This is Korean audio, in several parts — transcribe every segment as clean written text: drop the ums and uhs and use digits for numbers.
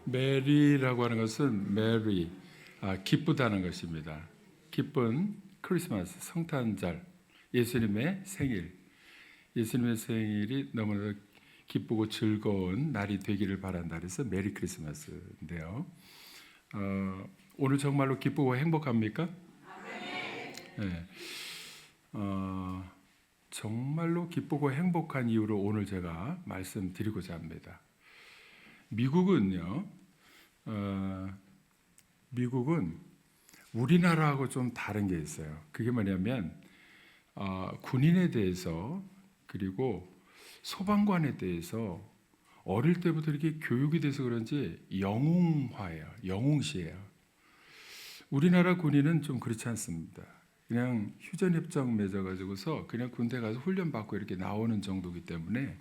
메리라고 하는 것은 메리, 기쁘다는 것입니다. 기쁜 크리스마스, 성탄절, 예수님의 생일. 예수님의 생일이 너무나 기쁘고 즐거운 날이 되기를 바란다. 그래서 메리 크리스마스인데요. 오늘 정말로 기쁘고 행복합니까? 네. 정말로 기쁘고 행복한 이유로 오늘 제가 말씀드리고자 합니다. 미국은요, 미국은 우리나라하고 좀 다른 게 있어요. 그게 뭐냐면 군인에 대해서 그리고 소방관에 대해서 어릴 때부터 이렇게 교육이 돼서 그런지 영웅화예요. 영웅시예요. 우리나라 군인은 좀 그렇지 않습니다. 그냥 휴전협정 맺어가지고서 그냥 군대 가서 훈련 받고 이렇게 나오는 정도이기 때문에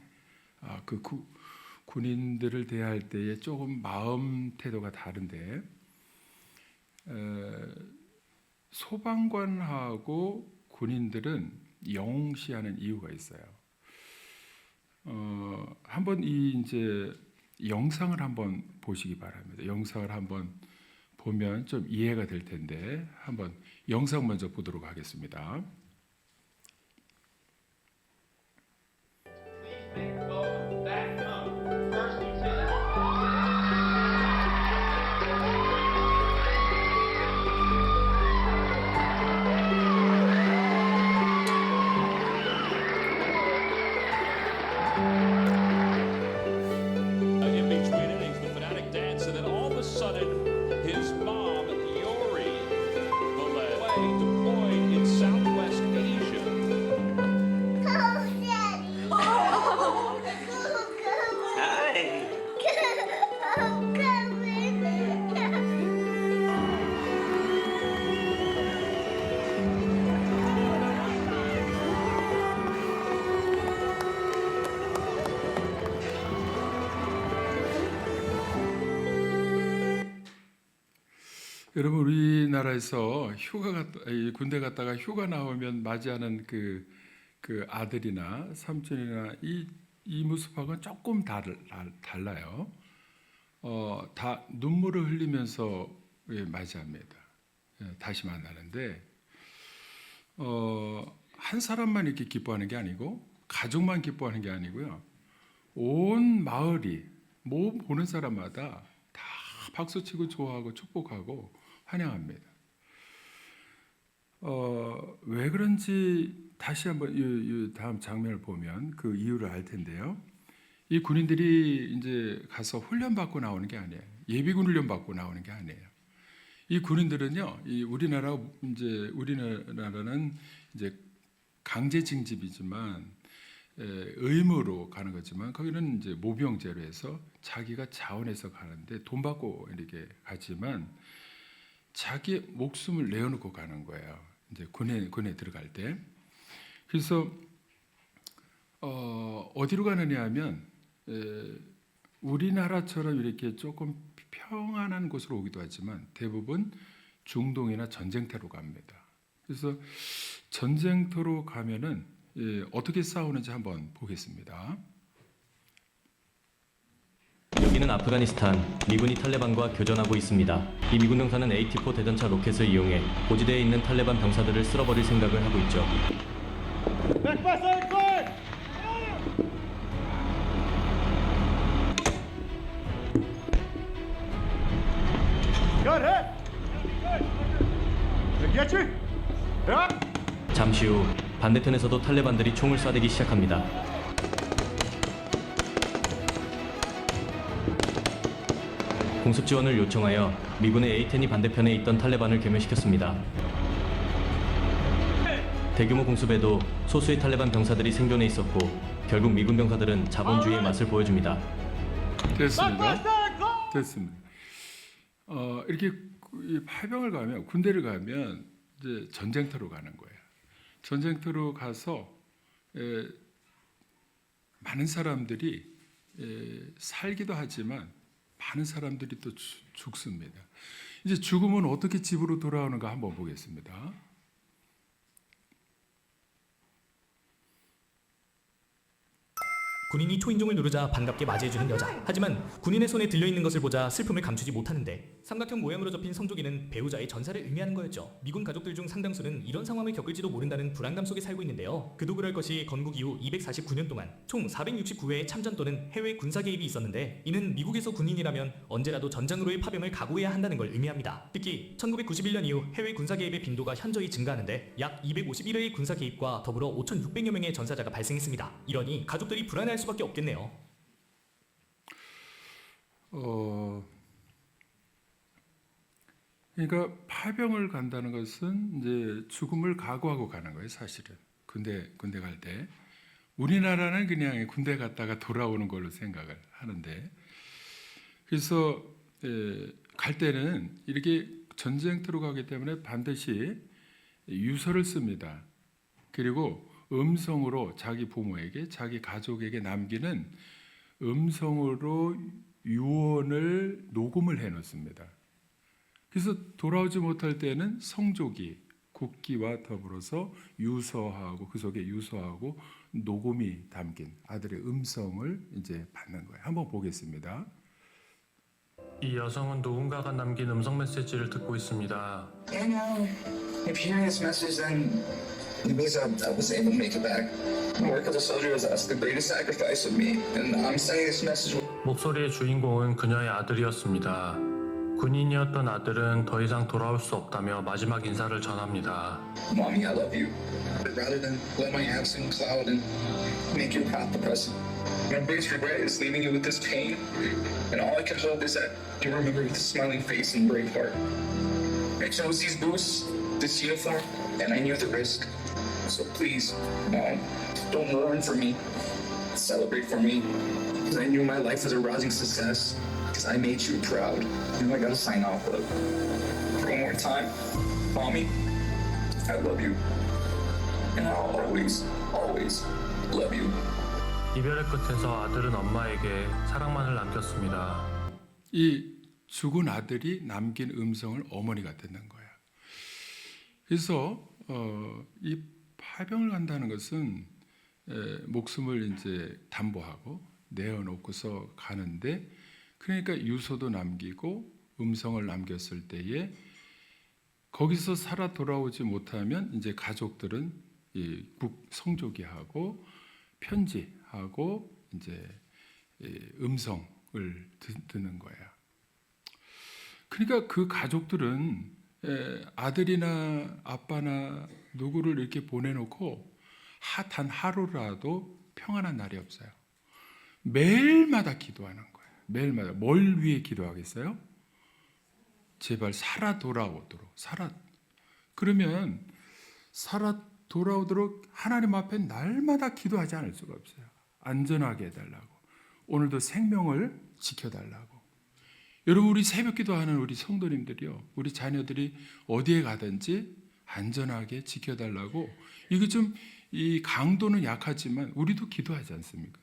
군인들을 대할 때에 조금 마음 태도가 다른데 소방관하고 군인들은 영웅시하는 이유가 있어요. 한번 이제 영상을 한번 보시기 바랍니다. 영상을 한번 보면 좀 이해가 될 텐데 한번 영상 먼저 보도록 하겠습니다. 여러분, 우리나라에서 군대 갔다가 휴가 나오면 맞이하는 그 아들이나 삼촌이나 이 모습하고는 조금 달라요. 다 눈물을 흘리면서 맞이합니다. 다시 만나는데 한 사람만 이렇게 기뻐하는 게 아니고 가족만 기뻐하는 게 아니고요. 온 마을이 보는 사람마다 다 박수치고 좋아하고 축복하고 환영합니다. 왜 그런지 다시 한번 이 다음 장면을 보면 그 이유를 알 텐데요. 이 군인들이 이제 가서 훈련 받고 나오는 게 아니에요. 예비군 훈련 받고 나오는 게 아니에요. 이 군인들은요, 우리나라는 이제 강제 징집이지만 의무로 가는 거지만 거기는 이제 모병제로 해서 자기가 자원해서 가는데 돈 받고 이렇게 가지만 자기 목숨을 내어놓고 가는 거예요. 이제 군에 들어갈 때. 그래서 어디로 가느냐 하면 우리나라처럼 이렇게 조금 평안한 곳으로 오기도 하지만 대부분 중동이나 전쟁터로 갑니다. 그래서 전쟁터로 가면은 어떻게 싸우는지 한번 보겠습니다. 여기는 아프가니스탄. 미군이 탈레반과 교전하고 있습니다. 이 미군 병사는 AT-4 대전차 로켓을 이용해 고지대에 있는 탈레반 병사들을 쓸어버릴 생각을 하고 있죠. 잠시 후 반대편에서도 탈레반들이 총을 쏴대기 시작합니다. 공습 지원을 요청하여 미군의 A-10이 반대편에 있던 탈레반을 괴멸시켰습니다. 대규모 공습에도 소수의 탈레반 병사들이 생존해 있었고 결국 미군 병사들은 자본주의의 맛을 보여줍니다. 됐습니다. 이렇게 파병을 가면 군대를 가면 이제 전쟁터로 가는 거예요. 전쟁터로 가서 많은 사람들이 살기도 하지만 많은 사람들이 또 죽습니다. 이제 죽으면 어떻게 집으로 돌아오는가 한번 보겠습니다. 군인이 초인종을 누르자 반갑게 맞이해주는 여자. 하지만 군인의 손에 들려있는 것을 보자 슬픔을 감추지 못하는데 삼각형 모양으로 접힌 성조기는 배우자의 전사를 의미하는 거였죠. 미군 가족들 중 상당수는 이런 상황을 겪을지도 모른다는 불안감 속에 살고 있는데요. 그도 그럴 것이 건국 이후 249년 동안 총 469회의 참전 또는 해외 군사 개입이 있었는데 이는 미국에서 군인이라면 언제라도 전장으로의 파병을 각오해야 한다는 걸 의미합니다. 특히 1991년 이후 해외 군사 개입의 빈도가 현저히 증가하는데 약 251회의 군사 개입과 더불어 5,600여 명의 전사자가 발생했습니다. 이러니 가족들이 불안해할 수밖에 없겠네요. 그러니까 파병을 간다는 것은 이제 죽음을 각오하고 가는 거예요, 사실은. 군대 갈 때. 우리나라는 그냥 군대 갔다가 돌아오는 걸로 생각을 하는데, 그래서 갈 때는 이렇게 전쟁터로 가기 때문에 반드시 유서를 씁니다. 그리고 음성으로 자기 부모에게, 자기 가족에게 남기는 음성으로 유언을 녹음을 해놓습니다. 그래서 돌아오지 못할 때는 성조기, 국기와 더불어서 유서하고 그 속에 유서하고 녹음이 담긴 아들의 음성을 이제 받는 거예요. 한번 보겠습니다. 이 여성은 누군가가 남긴 음성 메시지를 듣고 있습니다. Daniel, if you're hearing this message, then it means I was able to make it back. My work as a soldier is that's the greatest sacrifice of me, and I'm sending this message. 목소리의 주인공은 그녀의 아들이었습니다. 군인이었던 아들은 더 이상 돌아올 수 없다며 마지막 인사를 전합니다. Mommy, I love you. But rather than let my absent cloud and make your path depressing, my biggest regret is leaving you with this pain, and all I can hope is that you remember with a smiling face and brave heart. I chose these boots, this uniform, and I knew the risk. So please, Mom, don't mourn for me. Celebrate for me. Because I knew my life was a rousing success. Because I made you proud. Now I gotta sign off, but one more time. Mommy, I love you. And I'll always, always love you. 이별의 끝에서 아들은 엄마에게 사랑만을 남겼습니다. 이 죽은 아들이 남긴 음성을 어머니가 듣는 거야. 그래서 이 파병을 간다는 것은 목숨을 이제 담보하고 내어놓고서 가는데, 그러니까 유서도 남기고 음성을 남겼을 때에 거기서 살아 돌아오지 못하면 이제 가족들은 이 성조기하고 편지하고 이제 음성을 듣는 거야. 그러니까 그 가족들은 아들이나 아빠나 누구를 이렇게 보내놓고 단 하루라도 평안한 날이 없어요. 매일마다 기도하는 거예요. 매일마다. 뭘 위해 기도하겠어요? 제발 살아 돌아오도록. 그러면 살아 돌아오도록 하나님 앞에 날마다 기도하지 않을 수가 없어요. 안전하게 해달라고. 오늘도 생명을 지켜달라고. 여러분, 우리 새벽 기도하는 우리 성도님들이요, 우리 자녀들이 어디에 가든지 안전하게 지켜달라고. 이거 좀 이 강도는 약하지만 우리도 기도하지 않습니까?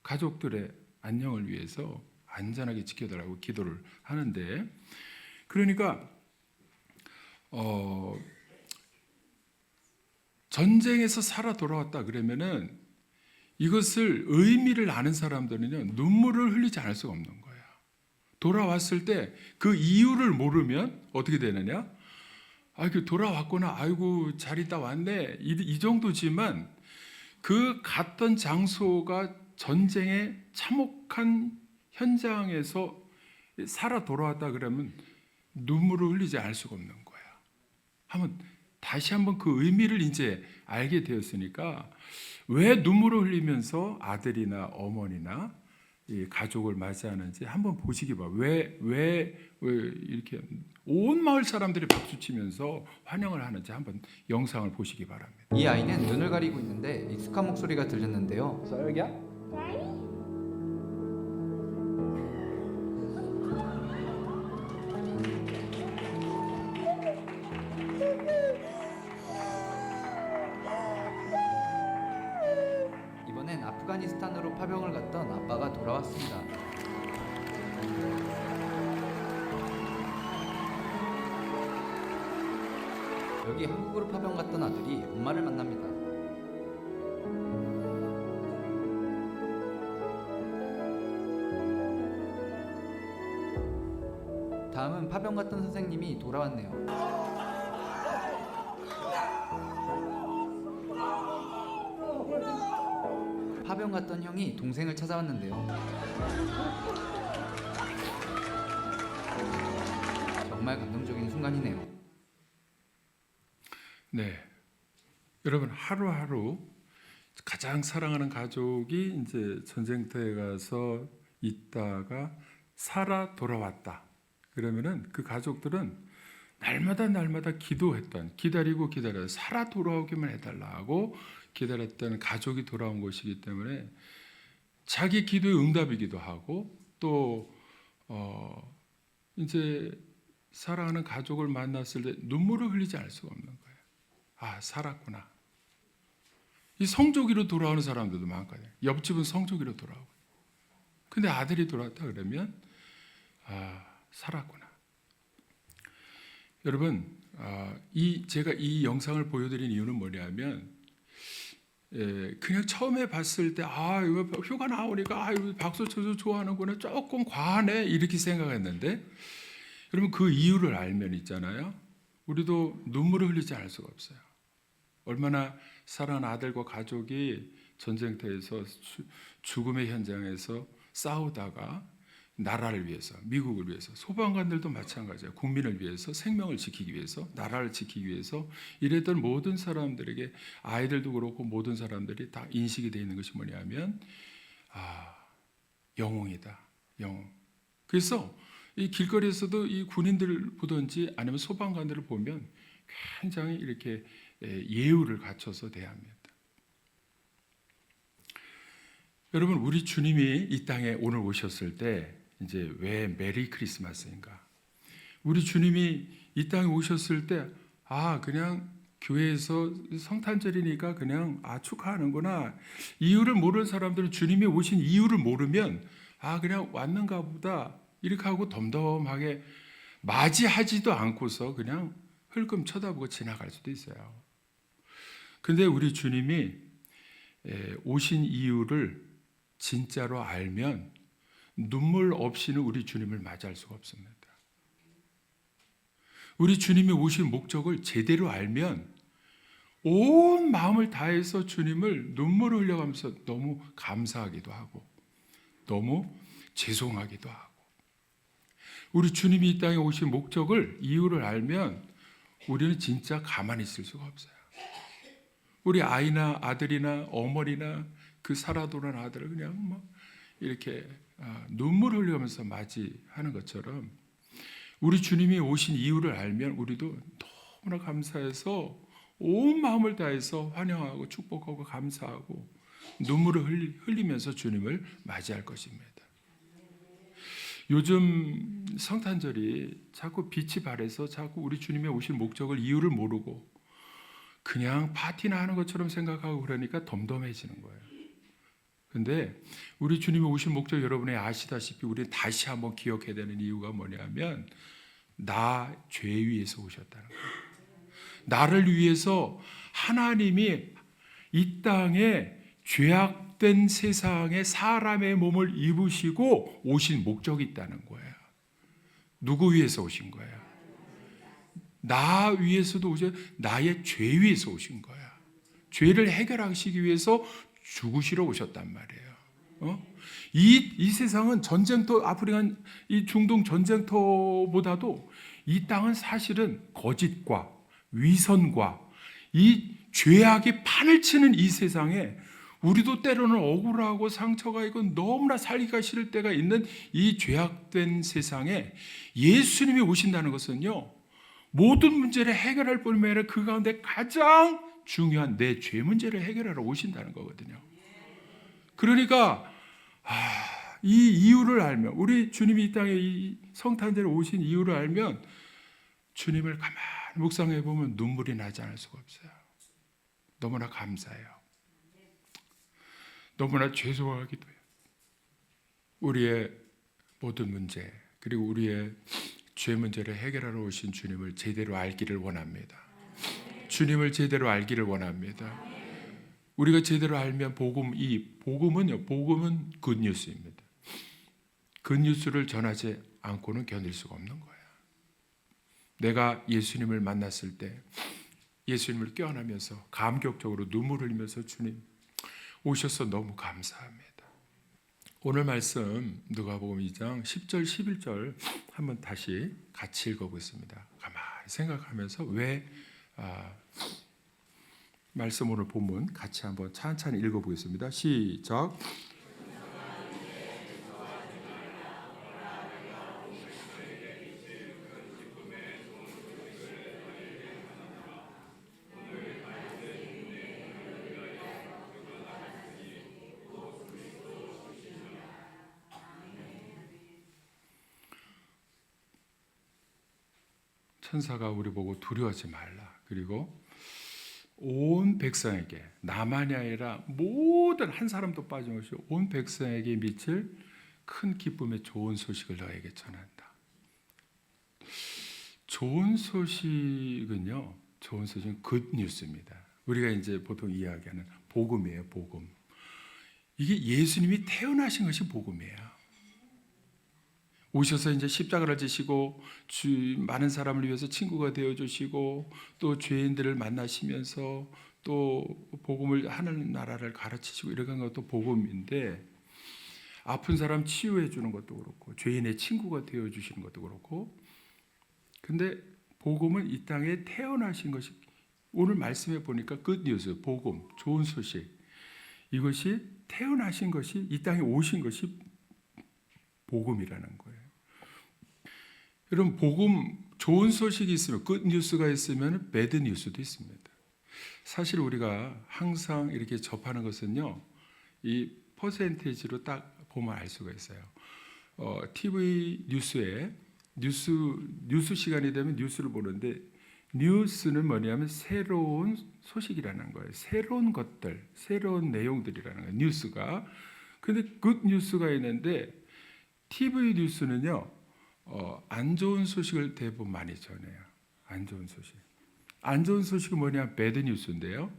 가족들의 안녕을 위해서 안전하게 지켜달라고 기도를 하는데, 그러니까 전쟁에서 살아 돌아왔다 그러면은 이것을 의미를 아는 사람들은요, 눈물을 흘리지 않을 수가 없는 거예요. 돌아왔을 때 그 이유를 모르면 어떻게 되느냐? 돌아왔구나. 아이고, 잘 있다 왔네. 이 정도지만 그 갔던 장소가 전쟁의 참혹한 현장에서 살아 돌아왔다 그러면 눈물을 흘리지 않을 수가 없는 거야. 다시 한번 그 의미를 이제 알게 되었으니까 왜 눈물을 흘리면서 아들이나 어머니나 이 가족을 맞이하는지 한번 보시기 봐. 왜 이렇게 온 마을 사람들이 박수 치면서 환영을 하는지 한번 영상을 보시기 바랍니다. 이 아이는 눈을 가리고 있는데 익숙한 목소리가 들렸는데요. 서혁이야? 이번엔 아프가니스탄으로 파병을 갔던 아빠가 돌아왔습니다. 여기 한국으로 파병 갔던 아들이 엄마를 만납니다. 다음은 파병 갔던 선생님이 돌아왔네요. 파병 갔던 형이 동생을 찾아왔는데요. 정말 감동적인 순간이네요. 네, 여러분 하루하루 가장 사랑하는 가족이 이제 전쟁터에 가서 있다가 살아 돌아왔다. 그러면은 그 가족들은 날마다 기다리고 살아 돌아오기만 해달라고 기다렸던 가족이 돌아온 것이기 때문에 자기 기도의 응답이기도 하고 또 이제 사랑하는 가족을 만났을 때 눈물을 흘리지 않을 수가 없는 거예요. 아, 살았구나. 이 성조기로 돌아오는 사람들도 많거든요. 옆집은 성조기로 돌아오고. 근데 아들이 돌아왔다 그러면 아, 살았구나. 여러분, 제가 이 영상을 보여드린 이유는 뭐냐면 그냥 처음에 봤을 때 이거 휴가 나오니까 이거 박수 쳐서 좋아하는구나, 조금 과하네 이렇게 생각했는데, 여러분 그 이유를 알면 있잖아요, 우리도 눈물을 흘리지 않을 수가 없어요. 얼마나 사랑하는 아들과 가족이 전쟁터에서 죽음의 현장에서 싸우다가 나라를 위해서, 미국을 위해서, 소방관들도 마찬가지예요. 국민을 위해서, 생명을 지키기 위해서, 나라를 지키기 위해서 이랬던 모든 사람들에게, 아이들도 그렇고 모든 사람들이 다 인식이 되어 있는 것이 뭐냐면 영웅이다, 영웅. 그래서 이 길거리에서도 이 군인들을 보든지 아니면 소방관들을 보면 굉장히 이렇게 예우를 갖춰서 대합니다. 여러분, 우리 주님이 이 땅에 오늘 오셨을 때 이제 왜 메리 크리스마스인가? 우리 주님이 이 땅에 오셨을 때 그냥 교회에서 성탄절이니까 그냥 축하하는구나. 이유를 모르는 사람들은 주님이 오신 이유를 모르면 그냥 왔는가 보다 이렇게 하고 덤덤하게 맞이하지도 않고서 그냥 흘금 쳐다보고 지나갈 수도 있어요. 근데 우리 주님이 오신 이유를 진짜로 알면 눈물 없이는 우리 주님을 맞이할 수가 없습니다. 우리 주님이 오신 목적을 제대로 알면 온 마음을 다해서 주님을 눈물을 흘려가면서 너무 감사하기도 하고 너무 죄송하기도 하고, 우리 주님이 이 땅에 오신 목적을, 이유를 알면 우리는 진짜 가만히 있을 수가 없어요. 우리 아이나 아들이나 어머니나 그 살아 돌아온 아들을 그냥 막 이렇게 눈물을 흘리면서 맞이하는 것처럼 우리 주님이 오신 이유를 알면 우리도 너무나 감사해서 온 마음을 다해서 환영하고 축복하고 감사하고 눈물을 흘리면서 주님을 맞이할 것입니다. 요즘 성탄절이 자꾸 빛이 발해서 자꾸 우리 주님의 오신 목적을, 이유를 모르고 그냥 파티나 하는 것처럼 생각하고 그러니까 덤덤해지는 거예요. 근데 우리 주님이 오신 목적, 여러분이 아시다시피 우리는 다시 한번 기억해야 되는 이유가 뭐냐면 나 죄 위에서 오셨다는 거예요. 나를 위해서 하나님이 이 땅에 죄악된 세상에 사람의 몸을 입으시고 오신 목적이 있다는 거예요. 누구 위해서 오신 거예요? 나 위해서도 오셔, 나의 죄 위해서 오신 거야. 죄를 해결하시기 위해서 죽으시러 오셨단 말이에요. 이 세상은 전쟁터, 아프리카, 이 중동 전쟁터보다도 이 땅은 사실은 거짓과 위선과 이 죄악이 판을 치는 이 세상에 우리도 때로는 억울하고 상처가 있고 너무나 살기가 싫을 때가 있는 이 죄악된 세상에 예수님이 오신다는 것은요, 모든 문제를 해결할 뿐만 아니라 그 가운데 가장 중요한 내 죄 문제를 해결하러 오신다는 거거든요. 그러니까 이 이유를 알면, 우리 주님이 이 땅에 이 성탄절에 오신 이유를 알면 주님을 가만히 묵상해 보면 눈물이 나지 않을 수가 없어요. 너무나 감사해요. 너무나 죄송하기도 해요. 우리의 모든 문제, 그리고 우리의 죄 문제를 해결하러 오신 주님을 제대로 알기를 원합니다. 주님을 제대로 알기를 원합니다. 우리가 제대로 알면 복음은 굿뉴스입니다. 굿뉴스를 전하지 않고는 견딜 수가 없는 거예요. 내가 예수님을 만났을 때 예수님을 껴안으면서 감격적으로 눈물을 흘리면서 주님 오셔서 너무 감사합니다. 오늘 말씀 누가복음 2장 10절 11절 한번 다시 같이 읽어보겠습니다. 가만히 생각하면서 왜 말씀 오늘 본문 같이 한번 찬찬히 읽어보겠습니다. 시작. 천사가 우리 보고 두려워하지 말라. 그리고 온 백성에게 나만이 아니라 모든 한 사람도 빠짐없이 온 백성에게 미칠 큰 기쁨의 좋은 소식을 너에게 전한다. 좋은 소식은 굿뉴스입니다. 우리가 이제 보통 이야기하는 복음이에요, 복음. 이게 예수님이 태어나신 것이 복음이에요. 오셔서 이제 십자가를 지시고 많은 사람을 위해서 친구가 되어 주시고 또 죄인들을 만나시면서 또 복음을 하는 나라를 가르치시고 이런 것도 복음인데, 아픈 사람 치유해 주는 것도 그렇고 죄인의 친구가 되어 주시는 것도 그렇고, 근데 복음은 이 땅에 태어나신 것이, 오늘 말씀해 보니까 굿뉴스, 복음, 좋은 소식, 이것이 태어나신 것이, 이 땅에 오신 것이 복음이라는 거예요. 여러분, 복음, 좋은 소식이 있으면, 굿뉴스가 있으면 배드 뉴스도 있습니다. 사실 우리가 항상 이렇게 접하는 것은요, 이 퍼센테이지로 딱 보면 알 수가 있어요. TV 뉴스에 뉴스 시간이 되면 뉴스를 보는데, 뉴스는 뭐냐면 새로운 소식이라는 거예요. 새로운 것들, 새로운 내용들이라는 거예요, 뉴스가. 근데 굿뉴스가 있는데, TV 뉴스는요, 안 좋은 소식을 대부분 많이 전해요. 안 좋은 소식. 안 좋은 소식은 뭐냐? 배드 뉴스인데요.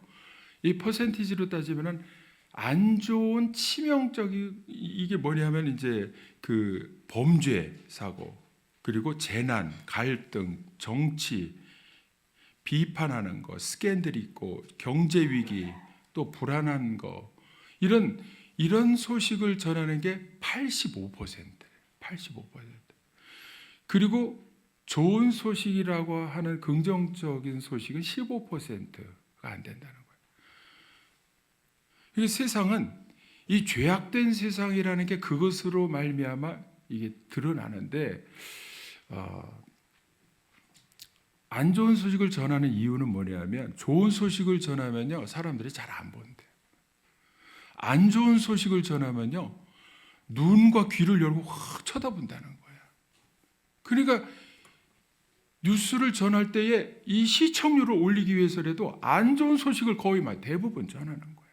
이 퍼센티지로 따지면은 안 좋은 치명적인, 이게 뭐냐면 이제 그 범죄 사고, 그리고 재난, 갈등, 정치, 비판하는 거, 스캔들이 있고 경제 위기, 또 불안한 거, 이런 소식을 전하는 게 85%예요. 85%. 그리고 좋은 소식이라고 하는 긍정적인 소식은 15%가 안 된다는 거예요. 이 세상은, 이 죄악된 세상이라는 게 그것으로 말미암아 이게 드러나는데, 안 좋은 소식을 전하는 이유는 뭐냐면, 좋은 소식을 전하면요 사람들이 잘 안 본대요. 안 좋은 소식을 전하면요 눈과 귀를 열고 확 쳐다본다는 거예요. 그러니까 뉴스를 전할 때에 이 시청률을 올리기 위해서라도 안 좋은 소식을 거의 대부분 전하는 거예요.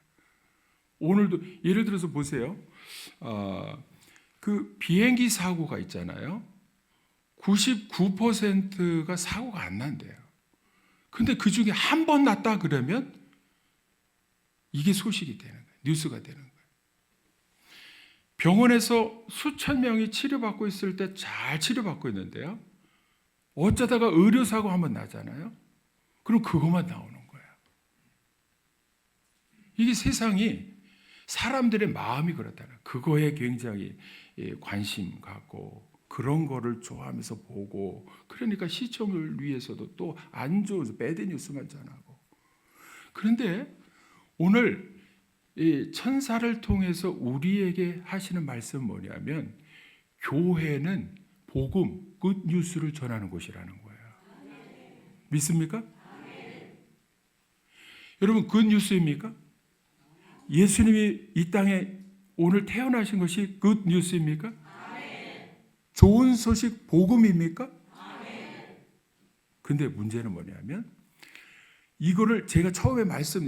오늘도 예를 들어서 보세요. 그 비행기 사고가 있잖아요. 99%가 사고가 안 난대요. 근데 그 중에 한 번 났다 그러면 이게 소식이 되는 거예요. 뉴스가 되는 거예요. 병원에서 수천 명이 치료받고 있을 때 잘 치료받고 있는데요, 어쩌다가 의료사고 한번 나잖아요. 그럼 그것만 나오는 거예요. 이게 세상이, 사람들의 마음이 그렇다는 거예요. 그거에 굉장히 관심 갖고 그런 거를 좋아하면서 보고, 그러니까 시청을 위해서도 또 안 좋은 배드 뉴스만 전하고. 그런데 오늘 이 천사를 통해서 우리에게 하시는 말씀은 뭐냐면, 교회는 복음, 굿뉴스를 전하는 곳이라는 거예요. 믿습니까? 여러분, 굿뉴스입니까? 예수님이 이 땅에 오늘 태어나신 것이 굿뉴스입니까? 좋은 소식, 복음입니까? 근데 문제는 뭐냐면, 이거를 제가 처음에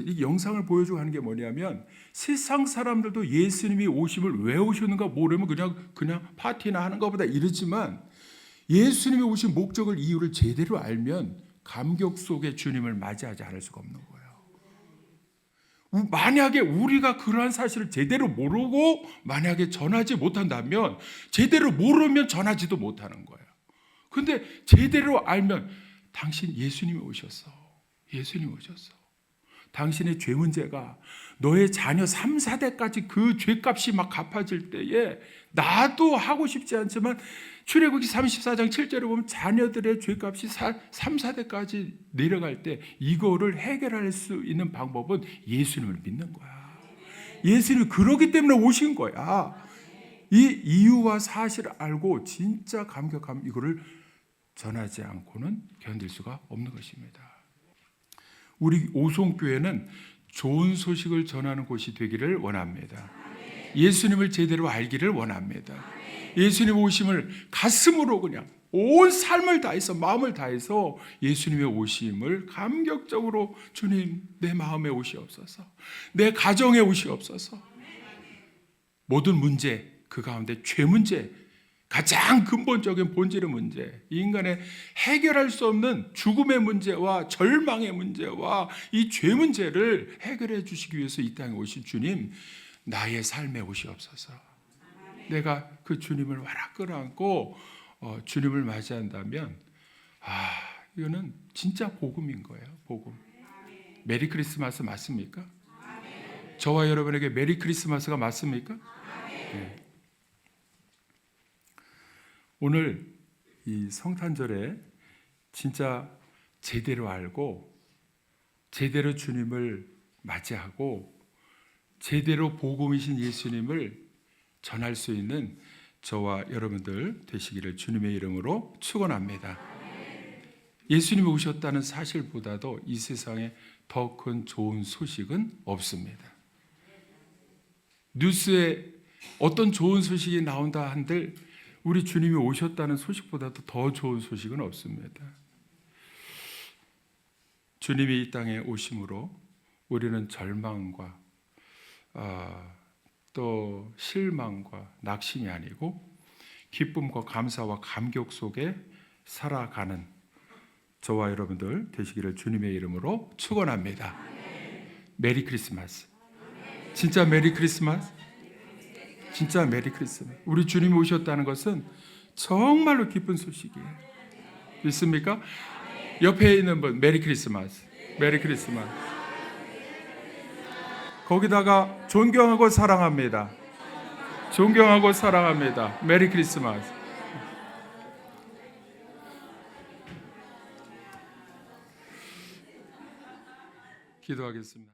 이 영상을 보여주고 하는 게 뭐냐면, 세상 사람들도 예수님이 오심을 왜 오셨는가 모르면 그냥 파티나 하는 것보다 이러지만, 예수님이 오신 목적을, 이유를 제대로 알면 감격 속에 주님을 맞이하지 않을 수가 없는 거예요. 만약에 우리가 그러한 사실을 제대로 모르고 만약에 전하지 못한다면, 제대로 모르면 전하지도 못하는 거예요. 근데 제대로 알면 당신 예수님이 오셨어. 예수님이 오셨어. 당신의 죄 문제가 너의 자녀 3, 4대까지 그 죄값이 막 갚아질 때에 나도 하고 싶지 않지만 출애굽기 34장 7절에 보면 자녀들의 죄값이 3, 4대까지 내려갈 때 이거를 해결할 수 있는 방법은 예수님을 믿는 거야. 예수님이 그러기 때문에 오신 거야. 이 이유와 사실을 알고 진짜 감격하면 이거를 전하지 않고는 견딜 수가 없는 것입니다. 우리 오송교회는 좋은 소식을 전하는 곳이 되기를 원합니다. 예수님을 제대로 알기를 원합니다. 예수님 오심을 가슴으로 그냥 온 삶을 다해서 마음을 다해서 예수님의 오심을 감격적으로 주님 내 마음에 오시옵소서. 내 가정에 오시옵소서. 모든 문제 그 가운데 죄 문제 가장 근본적인 본질의 문제, 이 인간의 해결할 수 없는 죽음의 문제와 절망의 문제와 이 죄 문제를 해결해 주시기 위해서 이 땅에 오신 주님, 나의 삶에 오시옵소서. 내가 그 주님을 와락 끌어안고 주님을 맞이한다면 이거는 진짜 복음인 거예요. 복음. 메리 크리스마스 맞습니까? 저와 여러분에게 메리 크리스마스가 맞습니까? 네. 오늘 이 성탄절에 진짜 제대로 알고 제대로 주님을 맞이하고 제대로 복음이신 예수님을 전할 수 있는 저와 여러분들 되시기를 주님의 이름으로 축원합니다. 예수님이 오셨다는 사실보다도 이 세상에 더 큰 좋은 소식은 없습니다. 뉴스에 어떤 좋은 소식이 나온다 한들 우리 주님이 오셨다는 소식보다도 더 좋은 소식은 없습니다. 주님이 이 땅에 오심으로 우리는 절망과 또 실망과 낙심이 아니고 기쁨과 감사와 감격 속에 살아가는 저와 여러분들 되시기를 주님의 이름으로 축원합니다. 메리 크리스마스. 진짜 메리 크리스마스. 진짜 메리 크리스마스. 우리 주님이 오셨다는 것은 정말로 기쁜 소식이에요. 믿습니까? 옆에 있는 분 메리 크리스마스. 메리 크리스마스. 거기다가 존경하고 사랑합니다. 존경하고 사랑합니다. 메리 크리스마스. 기도하겠습니다.